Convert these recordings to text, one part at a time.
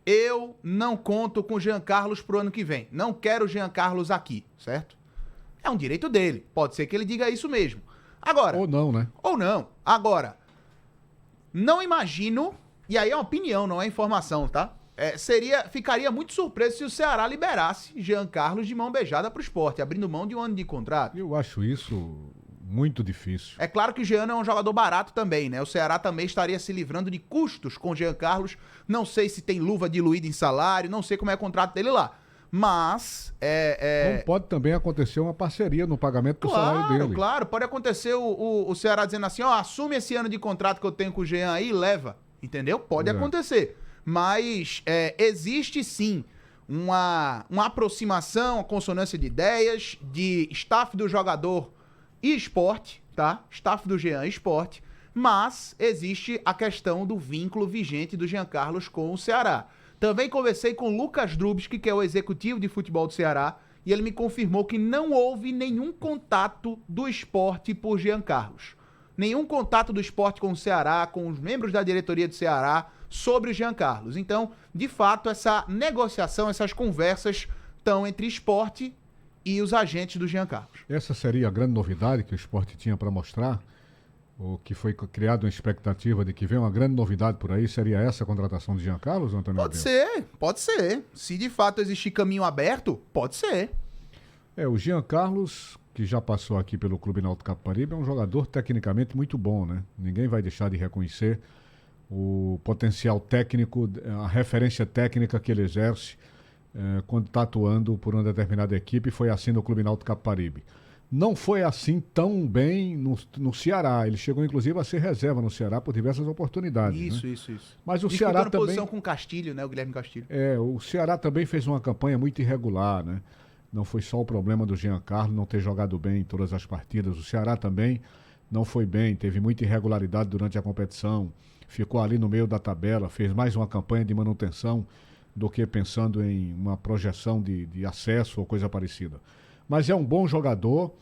eu não conto com o Jean Carlos pro ano que vem. Não quero o Jean Carlos aqui, certo? É um direito dele. Pode ser que ele diga isso mesmo. Agora... Ou não, né? Ou não. Agora, não imagino... E aí é uma opinião, não é informação, tá? Ficaria muito surpreso se o Ceará liberasse Jean Carlos de mão beijada pro Sport, abrindo mão de um ano de contrato. Eu acho isso muito difícil. É claro que o Jean não é um jogador barato também, né? O Ceará também estaria se livrando de custos com o Jean Carlos. Não sei se tem luva diluída em salário, não sei como é o contrato dele lá. Mas... Como pode também acontecer uma parceria no pagamento do salário dele. Claro, pode acontecer o Ceará dizendo assim, ó, assume esse ano de contrato que eu tenho com o Jean aí e leva. Entendeu? Pode acontecer. Mas existe sim uma aproximação, uma consonância de ideias, de staff do jogador e esporte, tá? Staff do Jean e esporte, mas existe a questão do vínculo vigente do Jean Carlos com o Ceará. Também conversei com o Lucas Drubski, que é o executivo de futebol do Ceará, e ele me confirmou que não houve nenhum contato do esporte por Jean Carlos. Nenhum contato do esporte com o Ceará, com os membros da diretoria do Ceará, sobre o Jean Carlos. Então, de fato, essa negociação, essas conversas estão entre esporte e os agentes do Jean Carlos. Essa seria a grande novidade que o esporte tinha para mostrar, ou que foi criada uma expectativa de que vem uma grande novidade por aí, seria essa a contratação de Jean Carlos, Antônio Pode Abel? ser, pode ser. Se de fato existir caminho aberto, pode ser. O Jean Carlos, que já passou aqui pelo Clube Náutico Capibaribe, é um jogador tecnicamente muito bom, né? Ninguém vai deixar de reconhecer o potencial técnico, a referência técnica que ele exerce quando está atuando por uma determinada equipe. Foi assim no Clube Náutico Capibaribe. Não foi assim tão bem no Ceará. Ele chegou, inclusive, a ser reserva no Ceará por diversas oportunidades. Isso. Mas o Ceará também... posição com o Castilho, né? O Guilherme Castilho. O Ceará também fez uma campanha muito irregular, né? Não foi só o problema do Jean Carlos não ter jogado bem em todas as partidas. O Ceará também não foi bem, teve muita irregularidade durante a competição. Ficou ali no meio da tabela, fez mais uma campanha de manutenção do que pensando em uma projeção de acesso ou coisa parecida. Mas é um bom jogador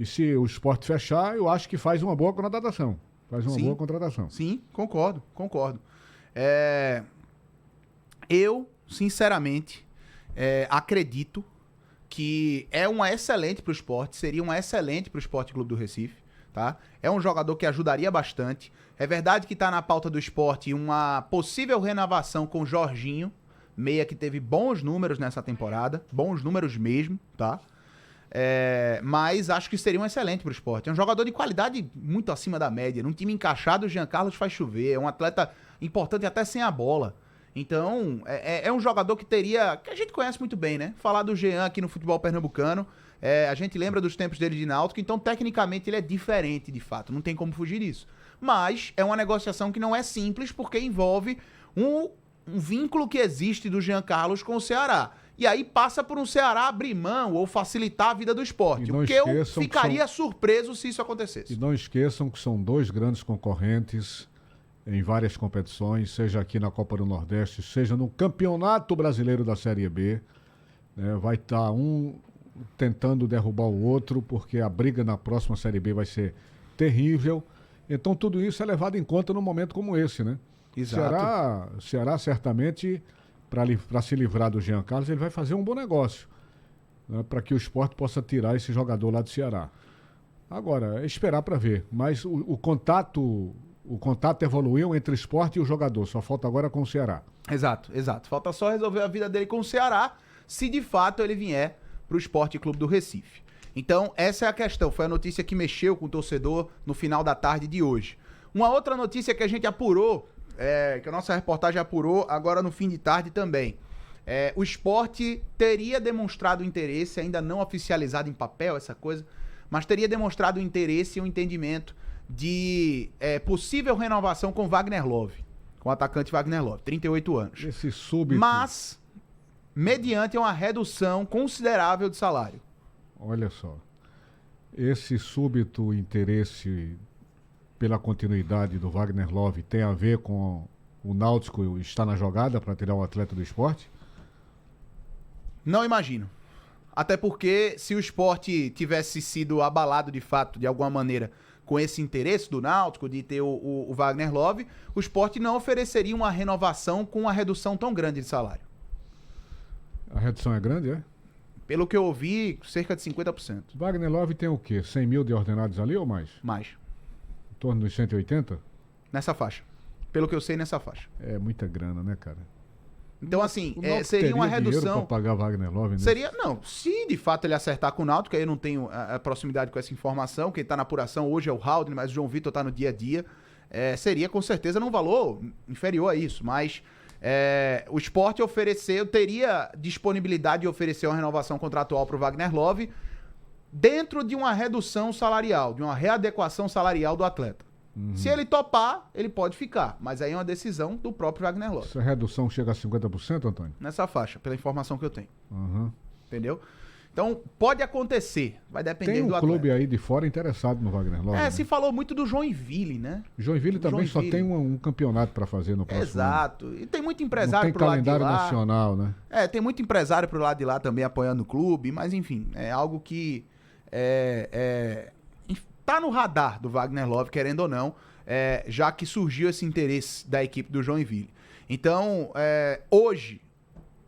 e se o Sport fechar, eu acho que faz uma boa contratação. Boa contratação. Sim, concordo. Eu, sinceramente, acredito que é uma excelente para o Sport, seria uma excelente para o Sport Clube do Recife, tá? É um jogador que ajudaria bastante. É verdade que está na pauta do Sport uma possível renovação com o Jorginho, meia que teve bons números nessa temporada, bons números mesmo, tá? Mas acho que seria um excelente pro Sport. É um jogador de qualidade muito acima da média. Num time encaixado, o Jean Carlos faz chover. É um atleta importante até sem a bola. Então, é um jogador que a gente conhece muito bem, né? Falar do Jean aqui no futebol pernambucano, a gente lembra dos tempos dele de Náutico, então tecnicamente ele é diferente de fato, não tem como fugir disso. Mas é uma negociação que não é simples porque envolve um vínculo que existe do Jean Carlos com o Ceará. E aí passa por um Ceará abrir mão ou facilitar a vida do Sport. O que eu ficaria surpreso se isso acontecesse. E não esqueçam que são dois grandes concorrentes em várias competições, seja aqui na Copa do Nordeste, seja no Campeonato Brasileiro da Série B. Vai estar um tentando derrubar o outro, porque a briga na próxima Série B vai ser terrível. Então tudo isso é levado em conta num momento como esse, né? Exato. Ceará certamente, para se livrar do Jean Carlos, ele vai fazer um bom negócio, né, para que o Sport possa tirar esse jogador lá do Ceará. Agora, é esperar para ver. Mas o contato evoluiu entre o Sport e o jogador, só falta agora com o Ceará. Exato. Falta só resolver a vida dele com o Ceará, se de fato ele vier para o Sport Clube do Recife. Então, essa é a questão. Foi a notícia que mexeu com o torcedor no final da tarde de hoje. Uma outra notícia que a gente apurou, que a nossa reportagem apurou agora no fim de tarde também. O Sport teria demonstrado interesse, ainda não oficializado em papel essa coisa, mas teria demonstrado interesse e um entendimento de possível renovação com Wagner Love, com o atacante Wagner Love, 38 anos. Esse súbito... Mas, mediante uma redução considerável de salário. Olha só, esse súbito interesse pela continuidade do Wagner Love tem a ver com o Náutico estar na jogada para tirar o atleta do Sport? Não imagino. Até porque se o Sport tivesse sido abalado de fato, de alguma maneira, com esse interesse do Náutico de ter o Wagner Love, o Sport não ofereceria uma renovação com uma redução tão grande de salário. A redução é grande, é? Pelo que eu ouvi, cerca de 50%. Wagner Love tem o quê? 100 mil de ordenados ali ou mais? Mais. Em torno dos 180? Nessa faixa. Pelo que eu sei, nessa faixa. É muita grana, né, cara? Então, assim, Náutico seria uma teria dinheiro redução. pra pagar Wagner Love, né? Seria, não, se de fato ele acertar com o Náutico, aí eu não tenho a proximidade com essa informação, quem tá na apuração hoje é o Haldner, mas o João Vitor tá no dia a dia, seria com certeza num valor inferior a isso, mas o Sport teria disponibilidade de oferecer uma renovação contratual pro Wagner Love dentro de uma redução salarial, de uma readequação salarial do atleta. Se ele topar, ele pode ficar. Mas aí é uma decisão do próprio Wagner Love. Essa redução chega a 50%, Antônio? Nessa faixa, pela informação que eu tenho. Uhum. Entendeu? Então, pode acontecer. Vai depender Tem do um atleta. clube aí de fora interessado no Wagner Love. Né? Se falou muito do Joinville, né? Joinville também só tem um campeonato para fazer no próximo Exato. ano. E tem muito empresário pro pro lado de lá. Não tem calendário nacional, né? Tem muito empresário pro lado de lá também apoiando o clube. Mas, enfim, é algo que tá no radar do Wagner Love, querendo ou não. Já que surgiu esse interesse da equipe do Joinville. Então, hoje,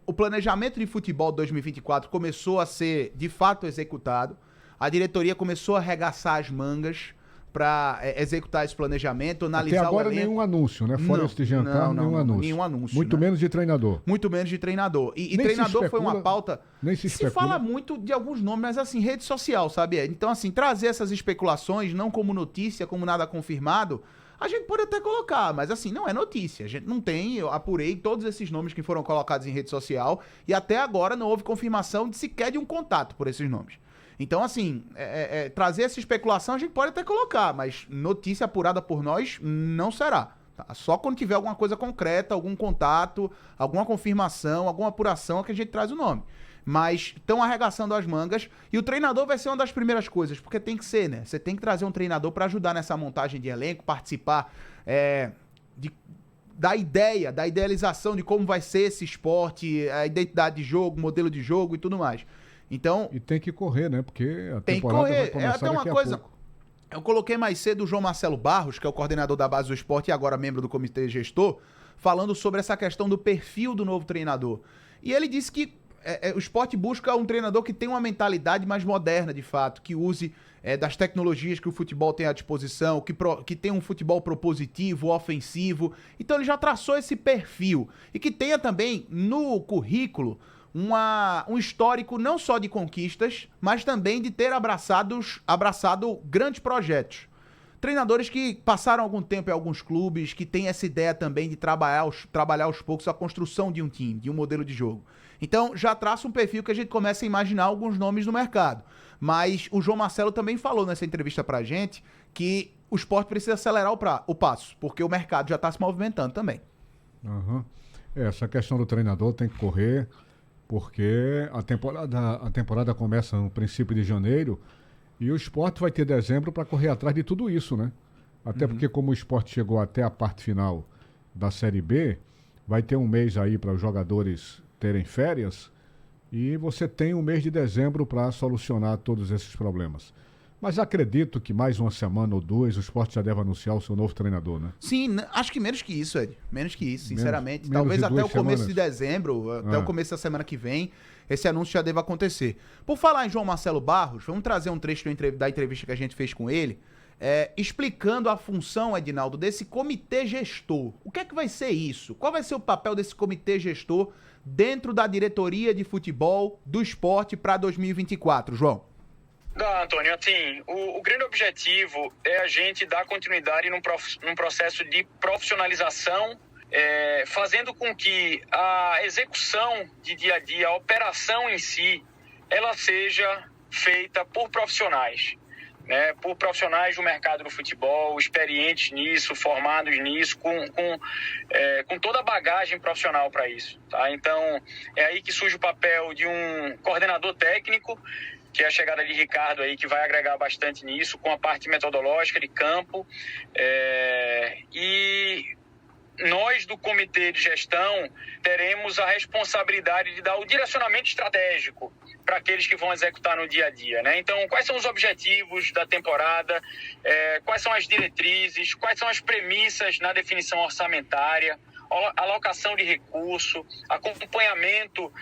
o planejamento de futebol 2024 começou a ser, de fato, executado. A diretoria começou a arregaçar as mangas para executar esse planejamento, analisar Até agora o elenco. nenhum anúncio, né? Fora esse de Giancarlo, nenhum anúncio. Nenhum anúncio. Muito menos de treinador. Muito menos de treinador. E Nem treinador se foi uma especula, pauta... Nem se especula. Se fala muito de alguns nomes, mas assim, rede social, sabe? Então, assim, trazer essas especulações, não como notícia, como nada confirmado, a gente pode até colocar, mas assim, não é notícia. A gente não tem, eu apurei todos esses nomes que foram colocados em rede social e até agora não houve confirmação de sequer de um contato por esses nomes. Então, assim, trazer essa especulação a gente pode até colocar, mas notícia apurada por nós não será. Tá? Só quando tiver alguma coisa concreta, algum contato, alguma confirmação, alguma apuração que a gente traz o nome. Mas estão arregaçando as mangas e o treinador vai ser uma das primeiras coisas, porque tem que ser, né? Você tem que trazer um treinador para ajudar nessa montagem de elenco, participar da idealização de como vai ser esse esporte, a identidade de jogo, modelo de jogo e tudo mais. Então, e tem que correr, né? Porque a tem que temporada correr. vai começar Até uma daqui a coisa. pouco. Eu coloquei mais cedo o João Marcelo Barros, que é o coordenador da base do esporte e agora membro do comitê gestor, falando sobre essa questão do perfil do novo treinador. E ele disse que o esporte busca um treinador que tenha uma mentalidade mais moderna, de fato, que use das tecnologias que o futebol tem à disposição, que tenha um futebol propositivo, ofensivo. Então ele já traçou esse perfil. E que tenha também no currículo um histórico não só de conquistas, mas também de ter abraçado grandes projetos. Treinadores que passaram algum tempo em alguns clubes, que têm essa ideia também de trabalhar aos poucos a construção de um time, de um modelo de jogo. Então, já traça um perfil que a gente começa a imaginar alguns nomes no mercado. Mas o João Marcelo também falou nessa entrevista pra gente que o esporte precisa acelerar o passo, porque o mercado já está se movimentando também. Uhum. Essa questão do treinador tem que correr, porque a temporada começa no princípio de janeiro e o esporte vai ter dezembro para correr atrás de tudo isso, né? Até porque como o esporte chegou até a parte final da Série B, vai ter um mês aí para os jogadores terem férias e você tem um mês de dezembro para solucionar todos esses problemas. Mas acredito que mais uma semana ou duas o esporte já deve anunciar o seu novo treinador, né? Sim, acho que menos que isso, Ed. Menos que isso, sinceramente. Menos Talvez de até o começo semanas. de dezembro, até o começo da semana que vem, esse anúncio já deva acontecer. Por falar em João Marcelo Barros, vamos trazer um trecho da entrevista que a gente fez com ele, explicando a função, Edinaldo, desse comitê gestor. O que é que vai ser isso? Qual vai ser o papel desse comitê gestor dentro da diretoria de futebol do esporte para 2024, João? Antônio, assim, o grande objetivo é a gente dar continuidade num processo de profissionalização, fazendo com que a execução de dia a dia, a operação em si, ela seja feita por profissionais, né? Por profissionais do mercado do futebol, experientes nisso, formados nisso, com toda a bagagem profissional para isso, tá? Então, é aí que surge o papel de um coordenador técnico, que é a chegada de Ricardo aí, que vai agregar bastante nisso, com a parte metodológica de campo. E nós, do comitê de gestão, teremos temos a responsabilidade de dar o direcionamento estratégico para aqueles que vão executar no dia a dia, né? Então, quais são os objetivos da temporada, quais são as diretrizes, quais são as premissas na definição orçamentária, alocação de recurso, acompanhamento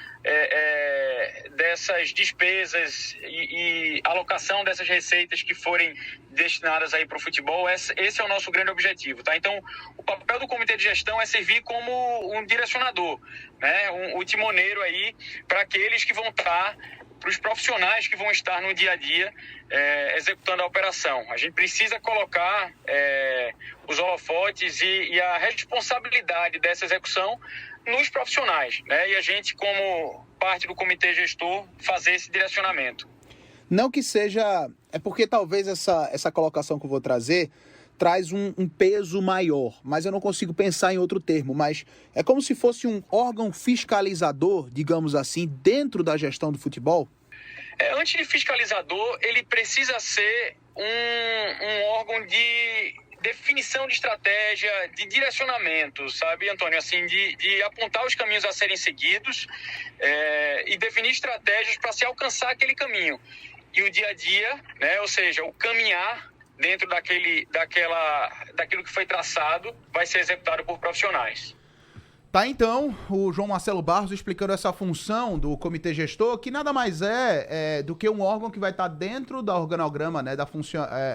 dessas despesas e alocação dessas receitas que forem destinadas aí para o futebol. Esse é o nosso grande objetivo, tá? Então, o papel do comitê de gestão é servir como um direcionador, né? O timoneiro aí para aqueles que vão estar, para os profissionais que vão estar no dia a dia executando a operação. A gente precisa colocar os holofotes e a responsabilidade dessa execução nos profissionais, né? E a gente, como parte do comitê gestor, fazer esse direcionamento. Não que seja... É porque talvez essa colocação que eu vou trazer traz um peso maior, mas eu não consigo pensar em outro termo, mas é como se fosse um órgão fiscalizador, digamos assim, dentro da gestão do futebol? Antes de fiscalizador, ele precisa ser um órgão de definição de estratégia, de direcionamento, sabe, Antônio? Assim, de apontar os caminhos a serem seguidos e definir estratégias para se alcançar aquele caminho. E o dia a dia, né, ou seja, o caminhar dentro daquilo que foi traçado, vai ser executado por profissionais. Tá, então, o João Marcelo Barros explicando essa função do comitê gestor, que nada mais é do que um órgão que vai estar dentro do organograma, né,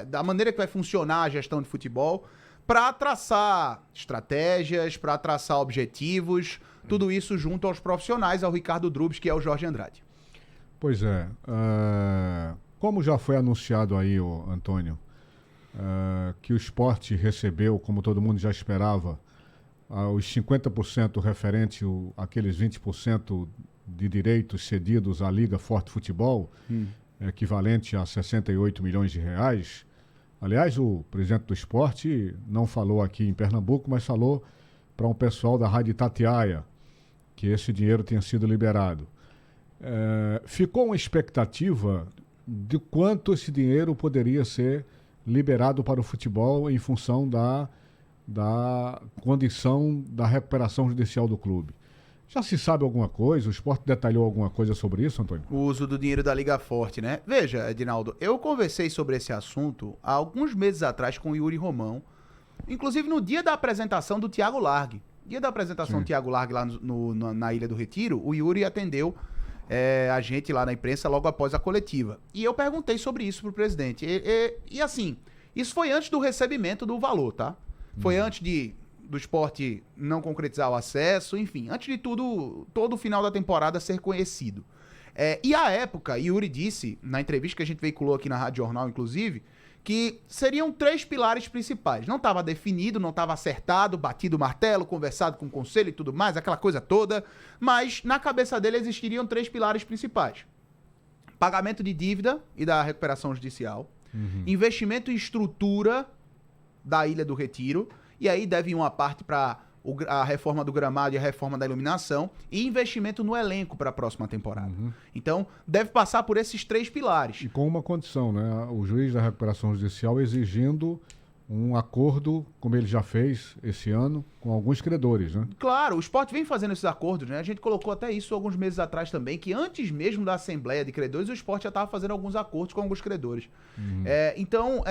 da maneira que vai funcionar a gestão de futebol, para traçar estratégias, para traçar objetivos, tudo isso junto aos profissionais, ao Ricardo Drubs, que é o Jorge Andrade. Pois é. Como já foi anunciado aí, Antônio, que o Sport recebeu, como todo mundo já esperava, os 50% referente àqueles 20% de direitos cedidos à Liga Forte Futebol, equivalente a 68 milhões de reais. Aliás, o presidente do Sport não falou aqui em Pernambuco, mas falou para um pessoal da Rádio Itatiaia que esse dinheiro tinha sido liberado. Ficou uma expectativa de quanto esse dinheiro poderia ser liberado para o futebol em função da condição da recuperação judicial do clube. Já se sabe alguma coisa? O Sport detalhou alguma coisa sobre isso, Antônio? O uso do dinheiro da Liga Forte, né? Veja, Edinaldo, eu conversei sobre esse assunto há alguns meses atrás com o Yuri Romão, inclusive no dia da apresentação do Thiago Largue. Dia da apresentação do Thiago Largue lá na Ilha do Retiro, o Yuri atendeu a gente lá na imprensa logo após a coletiva. E eu perguntei sobre isso pro presidente. E assim, isso foi antes do recebimento do valor, tá? Foi antes do Sport não concretizar o acesso, enfim, antes de tudo, todo o final da temporada ser conhecido. E à época, Yuri disse, na entrevista que a gente veiculou aqui na Rádio Jornal, inclusive, que seriam 3 pilares principais. Não estava definido, não estava acertado, batido o martelo, conversado com o conselho e tudo mais, aquela coisa toda, mas na cabeça dele existiriam 3 pilares principais. Pagamento de dívida e da recuperação judicial, investimento em estrutura da Ilha do Retiro, e aí deve ir uma parte para a reforma do gramado e a reforma da iluminação, e investimento no elenco para a próxima temporada. Então, deve passar por esses 3 pilares. E com uma condição, né? O juiz da recuperação judicial exigindo um acordo, como ele já fez esse ano, com alguns credores, né? Claro, o Sport vem fazendo esses acordos, né? A gente colocou até isso alguns meses atrás também, que antes mesmo da Assembleia de Credores, o Sport já estava fazendo alguns acordos com alguns credores. Então,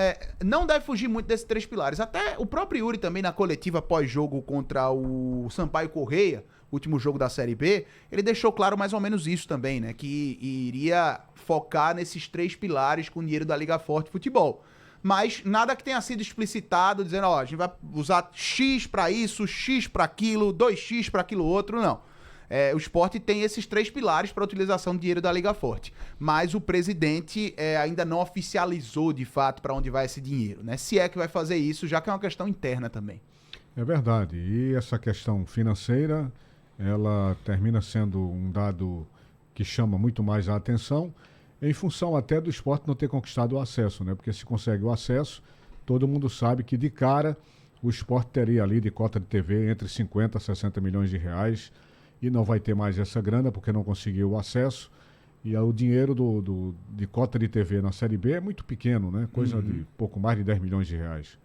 não deve fugir muito desses 3 pilares. Até o próprio Yuri também, na coletiva pós-jogo contra o Sampaio Correia, último jogo da Série B, ele deixou claro mais ou menos isso também, né? Que iria focar nesses 3 pilares com o dinheiro da Liga Forte Futebol. Mas nada que tenha sido explicitado, dizendo, ó, a gente vai usar X para isso, X para aquilo, 2X para aquilo outro, não. O Sport tem esses 3 pilares para a utilização do dinheiro da Liga Forte. Mas o presidente ainda não oficializou, de fato, para onde vai esse dinheiro, né? Se é que vai fazer isso, já que é uma questão interna também. É verdade. E essa questão financeira, ela termina sendo um dado que chama muito mais a atenção, em função até do Sport não ter conquistado o acesso, né? Porque se consegue o acesso, todo mundo sabe que de cara o Sport teria ali de cota de TV entre 50 a 60 milhões de reais e não vai ter mais essa grana porque não conseguiu o acesso. E o dinheiro de cota de TV na Série B é muito pequeno, né? Coisa de pouco mais de 10 milhões de reais.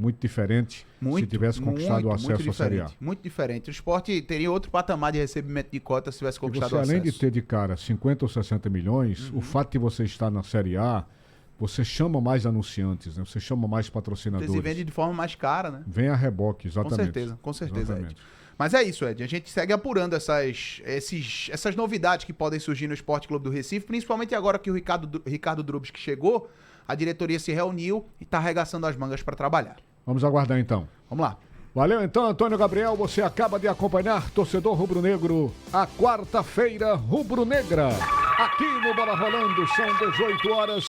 muito diferente se tivesse conquistado o acesso à Série A. Muito diferente. O Sport teria outro patamar de recebimento de cota se tivesse conquistado o acesso. Além de ter de cara 50 ou 60 milhões, o fato de você estar na Série A, você chama mais anunciantes, né? Você chama mais patrocinadores. Você se vende de forma mais cara, né? Vem a reboque, exatamente. Com certeza, Ed. Mas é isso, Ed. A gente segue apurando essas novidades que podem surgir no Sport Clube do Recife, principalmente agora que o Ricardo Drubsky chegou, a diretoria se reuniu e está arregaçando as mangas para trabalhar. Vamos aguardar então. Vamos lá. Valeu então, Antônio Gabriel. Você acaba de acompanhar, torcedor rubro-negro, a quarta-feira rubro-negra. Aqui no Bola Rolando, são 18 horas.